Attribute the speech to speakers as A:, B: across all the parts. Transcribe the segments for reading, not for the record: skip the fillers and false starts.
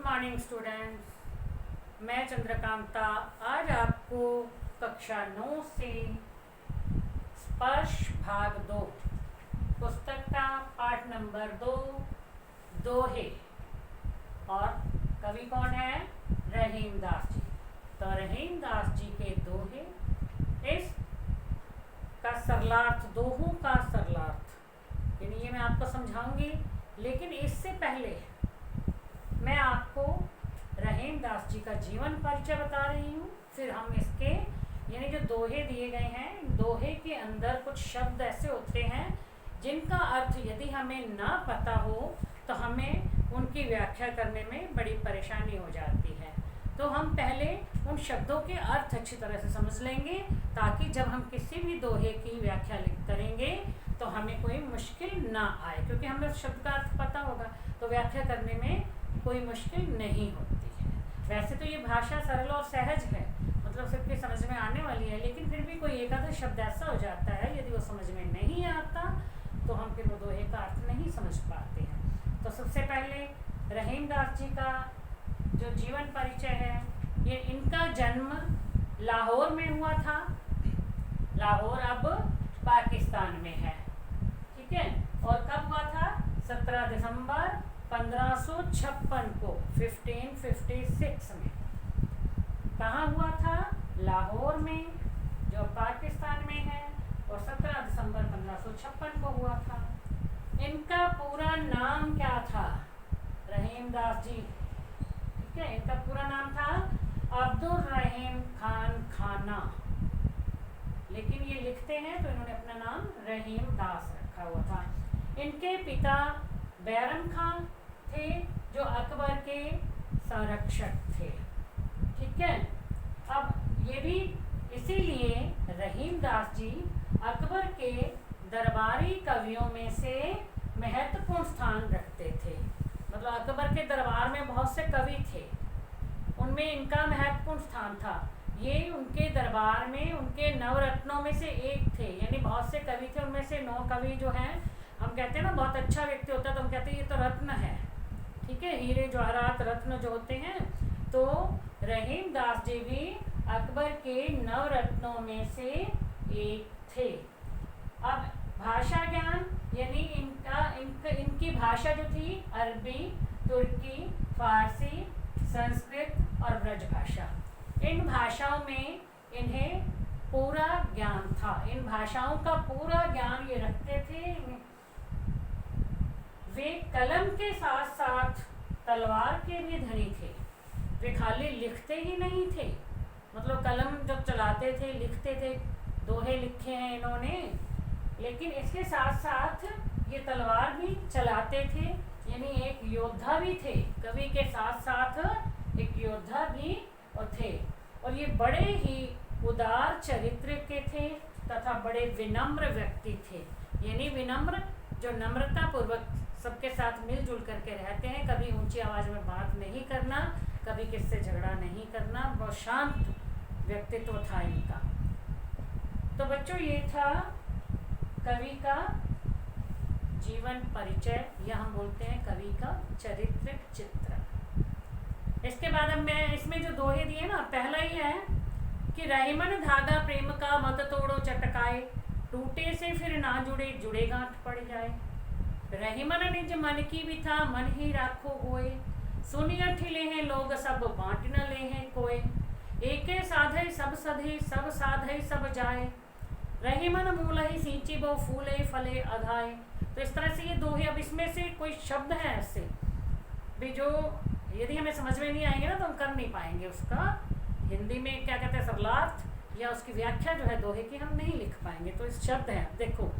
A: Morning students, मैं चंद्रकांता आज आपको कक्षा 9 से स्पर्श भाग 2 पुस्तक का पाठ नंबर 2 दोहे और कवि कौन है? रहीम दास जी। तो रहीम दास जी के दोहे, इस का सरलार्थ, दोहों का सरलार्थ यानी ये मैं आपको समझाऊंगी, लेकिन इससे पहले मैं आपको रहीम दास जी का जीवन परिचय बता रही हूँ। फिर हम इसके यानी जो दोहे दिए गए हैं, दोहे के अंदर कुछ शब्द ऐसे होते हैं जिनका अर्थ यदि हमें ना पता हो तो हमें उनकी व्याख्या करने में बड़ी परेशानी हो जाती है। तो हम पहले उन शब्दों के अर्थ अच्छी तरह से समझ लेंगे ताकि जब हम किसी भी दोहे की व्याख्या करेंगे तो हमें कोई मुश्किल ना आए, क्योंकि हमें उस शब्द का अर्थ पता होगा तो व्याख्या करने में कोई मुश्किल नहीं होती है। वैसे तो ये भाषा सरल और सहज है, मतलब सबके समझ में आने वाली है, लेकिन फिर भी कोई एक आधा शब्द ऐसा हो जाता है यदि वो समझ में नहीं आता तो हम फिर वो दोहे का अर्थ नहीं समझ पाते हैं। तो सबसे पहले रहीम दास जी का जो जीवन परिचय है, ये इनका जन्म लाहौर में हुआ था। लाहौर अब पाकिस्तान में है, ठीक है। और कब हुआ था? 17 दिसंबर 1556 को, 1556 में। कहाँ हुआ था? लाहौर में, जो पाकिस्तान में है, और 17 दिसंबर 1556 को हुआ था। इनका पूरा नाम क्या था? रहीम दास जी, ठीक है। इनका पूरा नाम था अब्दुल रहीम खान खाना, लेकिन ये लिखते हैं तो इन्होंने अपना नाम रहीम दास रखा हुआ था। इनके पिता बैरम खान थे जो अकबर के संरक्षक थे, ठीक है। अब ये भी इसीलिए रहीम दास जी अकबर के दरबारी कवियों में से महत्वपूर्ण स्थान रखते थे। मतलब अकबर के दरबार में बहुत से कवि थे, उनमें इनका महत्वपूर्ण स्थान था। ये उनके दरबार में उनके नवरत्नों में से एक थे, यानी बहुत से कवि थे, उनमें से 9 कवि जो हैं, हम कहते हैं ना बहुत अच्छा व्यक्ति होता है तो हम कहते हैं ये तो रत्न है, ठीक है। हीरे जवाहरात रत्न जो होते हैं, तो रहीम दास जी भी अकबर के नवरत्नों में से एक थे। अब भाषा ज्ञान यानी इनकी भाषा जो थी अरबी, तुर्की, फारसी, संस्कृत और ब्रज भाषा। इन भाषाओं में इन्हें पूरा ज्ञान था, इन भाषाओं का पूरा ज्ञान ये रखते थे। वे कलम के साथ साथ तलवार के भी धनी थे। वे खाली लिखते ही नहीं थे, मतलब कलम जब चलाते थे, लिखते थे, दोहे लिखे हैं इन्होंने, लेकिन इसके साथ साथ ये तलवार भी चलाते थे, यानी एक योद्धा भी थे। कवि के साथ साथ एक योद्धा भी थे। और ये बड़े ही उदार चरित्र के थे तथा बड़े विनम्र व्यक्ति थे, यानी विनम्र जो नम्रता पूर्वक सबके साथ मिलजुल करके रहते हैं। कभी ऊंची आवाज में बात नहीं करना, कभी किससे झगड़ा नहीं करना, बहुत शांत व्यक्तित्व था इनका। तो बच्चों, ये था कवि का जीवन परिचय, या हम बोलते हैं कवि का चरित्र चित्र। इसके बाद अब मैं इसमें जो दोहे दिए ना, पहला ही है कि रहीमन धागा प्रेम का मत तोड़ो चटकाए, टूटे से फिर ना जुड़े जुड़े गांठ पड़ जाए। रहीमन निज मन की भी था मन ही राखो होए, सुनिया ठिले हैं लोग सब बांट न ले हैं कोय, एके साधे सब सधे सब साधे सब जाए, रहीमन मूल ही सींची बहु फूले फले अघाए। तो इस तरह से ये दोहे, अब इसमें से कोई शब्द है ऐसे भी जो यदि हमें समझ में नहीं आएंगे ना तो हम कर नहीं पाएंगे उसका हिंदी में क्या कहते हैं सरलार्थ, या उसकी व्याख्या जो है दोहे की हम नहीं लिख पाएंगे। तो इस शब्द है, देखो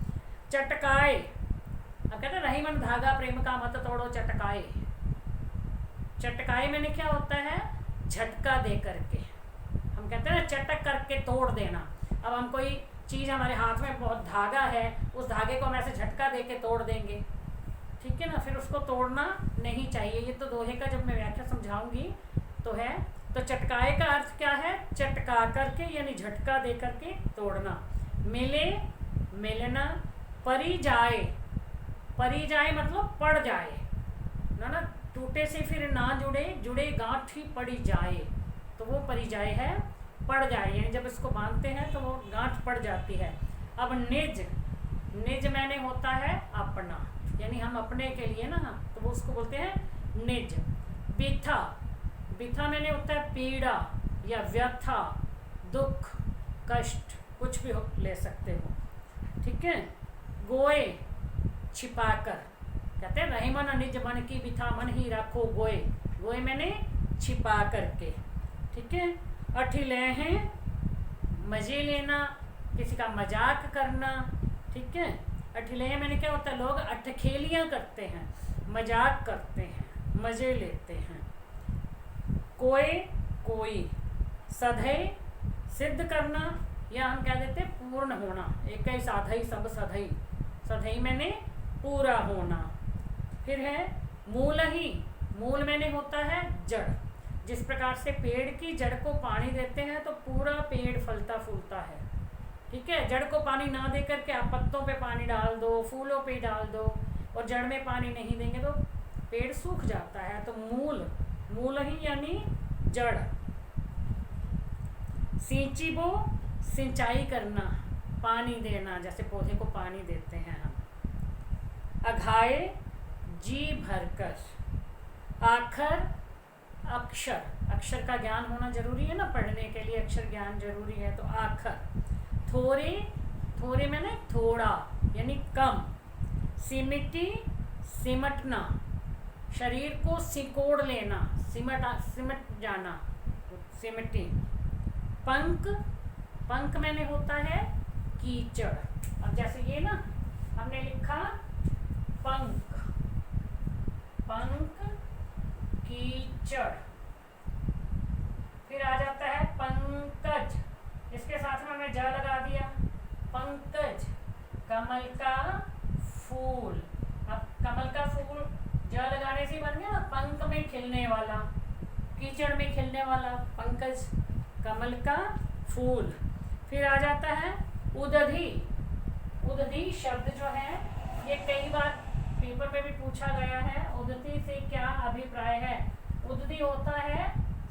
A: चटकाए। अब कहते हैं रहीमन धागा प्रेम का मत तोड़ो चटकाए। चटकाए मैंने क्या होता है? झटका दे करके, हम कहते हैं ना चटक करके तोड़ देना। अब हम कोई चीज़, हमारे हाथ में बहुत धागा है, उस धागे को हम ऐसे झटका दे के तोड़ देंगे, ठीक है ना, फिर उसको तोड़ना नहीं चाहिए। ये तो दोहे का जब मैं व्याख्या समझाऊंगी तो है। तो चटकाए का अर्थ क्या है? चटका करके यानी झटका दे करके तोड़ना। मिले, मिलना। परी जाए, परी जाए मतलब पड़ जाए ना, टूटे से फिर ना जुड़े, जुड़े गांठ ही पड़ी जाए, तो वो परिजाय है पड़ जाए, यानी जब इसको बांधते हैं तो वो गांठ पड़ जाती है। अब निज, निज मैंने होता है अपना, यानी हम अपने के लिए ना, तो वो उसको बोलते हैं निज। बिथा, बिथा मैंने होता है पीड़ा या व्यथा, दुख, कष्ट, कुछ भी ले सकते हो, ठीक है। गोए, छिपाकर, कहते हैं रही मन निज मन की बिथा मन ही रखो गोए, गोए मैंने छिपा करके, ठीक है। अठिले हैं, मजे लेना, किसी का मजाक करना, ठीक है। अठिले मैंने क्या होता है, लोग अटखेलियाँ करते हैं, मजाक करते हैं, मजे लेते हैं। कोई, कोई, सधई, सिद्ध करना, या हम क्या देते हैं पूर्ण होना, एक ही साधई सब सधई, सधई मैंने पूरा होना। फिर है मूल ही, मूल मैंने होता है जड़, जिस प्रकार से पेड़ की जड़ को पानी देते हैं तो पूरा पेड़ फलता फूलता है, ठीक है। जड़ को पानी ना दे करके आप पत्तों पे पानी डाल दो, फूलों पे डाल दो, और जड़ में पानी नहीं देंगे तो पेड़ सूख जाता है। तो मूल, मूल ही यानी जड़। सिंची बो, सिंचाई करना, पानी देना, जैसे पौधे को पानी देते हैं हम। अघाए, जी भरकर। आखर, अक्षर, अक्षर का ज्ञान होना जरूरी है ना, पढ़ने के लिए अक्षर ज्ञान जरूरी है, तो आखर। थोड़े, थोड़े मैंने थोड़ा यानी कम। सिमटी, सिमटना, शरीर को सिकोड़ लेना, सिमट जाना, सिमटी। पंख, पंख मैंने होता है कीचड़। अब जैसे ये ना हमने लिखा पंख, पंख कीचड़। फिर आ जाता है पंकज, इसके साथ में हमने ज लगा दिया, पंकज, कमल का फूल। अब कमल का फूल ज लगाने से बन गया ना, पंख में खिलने वाला, कीचड़ में खिलने वाला, पंकज, कमल का फूल। फिर आ जाता है उदधि, उदधि शब्द जो है ये कई बार पेपर में भी पूछा गया है, उदधि से क्या अभिप्राय है। उदधि होता है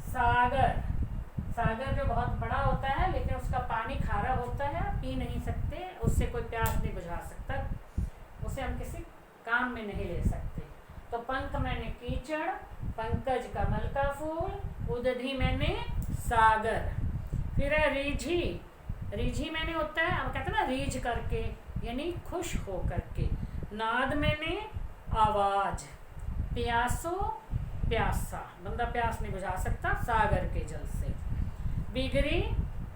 A: सागर, सागर जो बहुत बड़ा होता है लेकिन उसका पानी खारा होता है, पी नहीं सकते, उससे कोई प्यास नहीं बुझा सकता, उसे हम किसी काम में नहीं ले सकते। तो पंख मैंने कीचड़, पंकज कमल का फूल, उदधि मैंने सागर। फिर है रीझी, रीझी मैंने होता है, अब कहते हैं ना रीझ करके, यानी खुश हो करके। नाद मैंने आवाज। प्यासो, प्यासा, बंदा प्यास नहीं बुझा सकता सागर के जल से। बिगड़ी,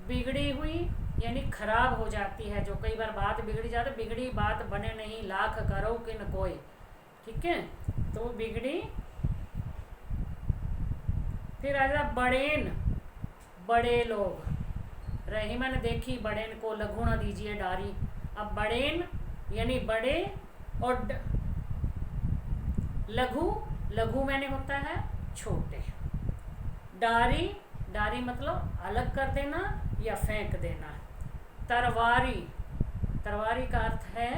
A: बिगड़ी हुई यानी खराब हो जाती है, जो कई बार बात बिगड़ी जाती है, बिगड़ी बात बने नहीं, लाख करो किन कोई, ठीक है, तो बिगड़ी। फिर आ जाता बड़ेन, बड़े लोग। रहीमन देखी बड़ेन को लघु न दीजिए डारी। अब बड़ेन यानी बड़े, और लघु, लघु मैंने होता है छोटे। डारी, डारी मतलब अलग कर देना या फेंक देना। तरवारी, तरवारी का अर्थ है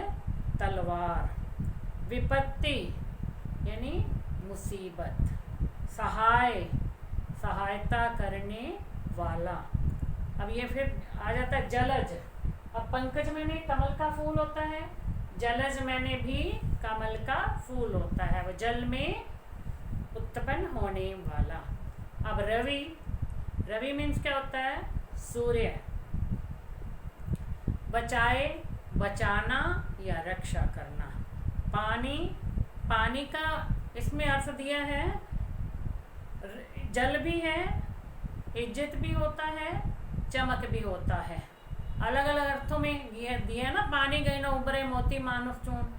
A: तलवार। विपत्ति यानी मुसीबत। सहाय, सहायता करने वाला। अब ये फिर आ जाता है जलज। अब पंकज मैंने कमल का फूल होता है, जलज मैंने भी कमल का फूल होता है, वो जल में उत्पन्न होने वाला। अब रवि, रवि मीन्स क्या होता है सूर्य। बचाए, बचाना या रक्षा करना। पानी, पानी का इसमें अर्थ दिया है, जल भी है, इज्जत भी होता है, चमक भी होता है, अलग अलग अर्थों में ये दिया ना। पानी गए न उबरे मोती मानुष चून।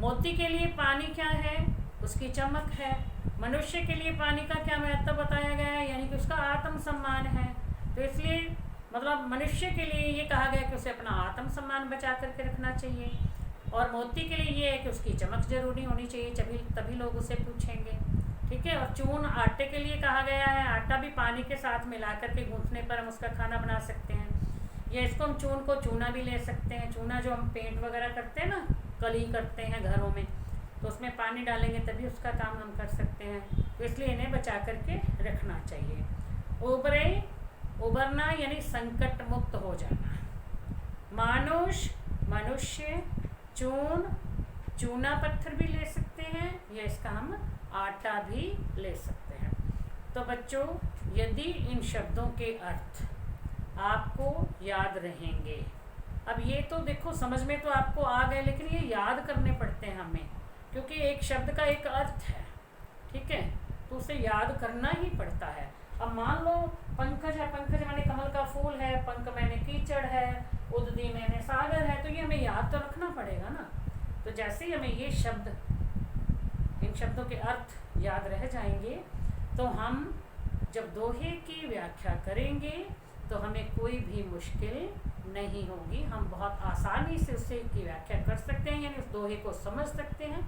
A: मोती के लिए पानी क्या है, उसकी चमक है। मनुष्य के लिए पानी का क्या महत्व बताया गया है, यानी कि उसका आत्म सम्मान है। तो इसलिए मतलब मनुष्य के लिए ये कहा गया कि उसे अपना आत्म सम्मान बचा करके रखना चाहिए, और मोती के लिए ये है कि उसकी चमक जरूरी होनी चाहिए, तभी लोग उसे पूछेंगे, ठीक है। और चून आटे के लिए कहा गया है, आटा भी पानी के साथ मिला करके गूंथने पर हम उसका खाना बना सकते हैं, या इसको हम चून को चूना भी ले सकते हैं। चूना जो हम पेंट वगैरह करते हैं ना, कली करते हैं घरों में, तो उसमें पानी डालेंगे तभी उसका काम हम कर सकते हैं, तो इसलिए इन्हें बचा करके रखना चाहिए। उबरे, उबरना यानी संकट मुक्त हो जाना। मानुष, मनुष्य। चून, चूना पत्थर भी ले सकते हैं, या इसका हम आटा भी ले सकते हैं। तो बच्चों, यदि इन शब्दों के अर्थ आपको याद रहेंगे, अब ये तो देखो समझ में तो आपको आ गए, लेकिन ये याद करने पड़ते हैं हमें, क्योंकि एक शब्द का एक अर्थ है, ठीक है, तो उसे याद करना ही पड़ता है। अब मान लो पंकज है, पंकज माने कमल का फूल है, पंक मैंने कीचड़ है, उददी मैंने सागर है, तो ये हमें याद तो रखना पड़ेगा ना। तो जैसे ही हमें ये शब्द, इन शब्दों के अर्थ याद रह जाएंगे, तो हम जब दोहे की व्याख्या करेंगे तो हमें कोई भी मुश्किल नहीं होगी, हम बहुत आसानी से उससे की व्याख्या कर सकते हैं, यानी उस दोहे को समझ सकते हैं।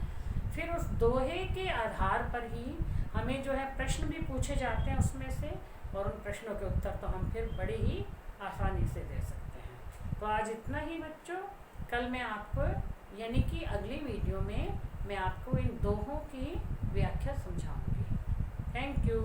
A: फिर उस दोहे के आधार पर ही हमें जो है प्रश्न भी पूछे जाते हैं उसमें से, और उन प्रश्नों के उत्तर तो हम फिर बड़ी ही आसानी से दे सकते हैं। तो आज इतना ही बच्चों, कल मैं आपको यानी कि अगली वीडियो में मैं आपको इन दोहों की व्याख्या समझाऊंगी। Thank you.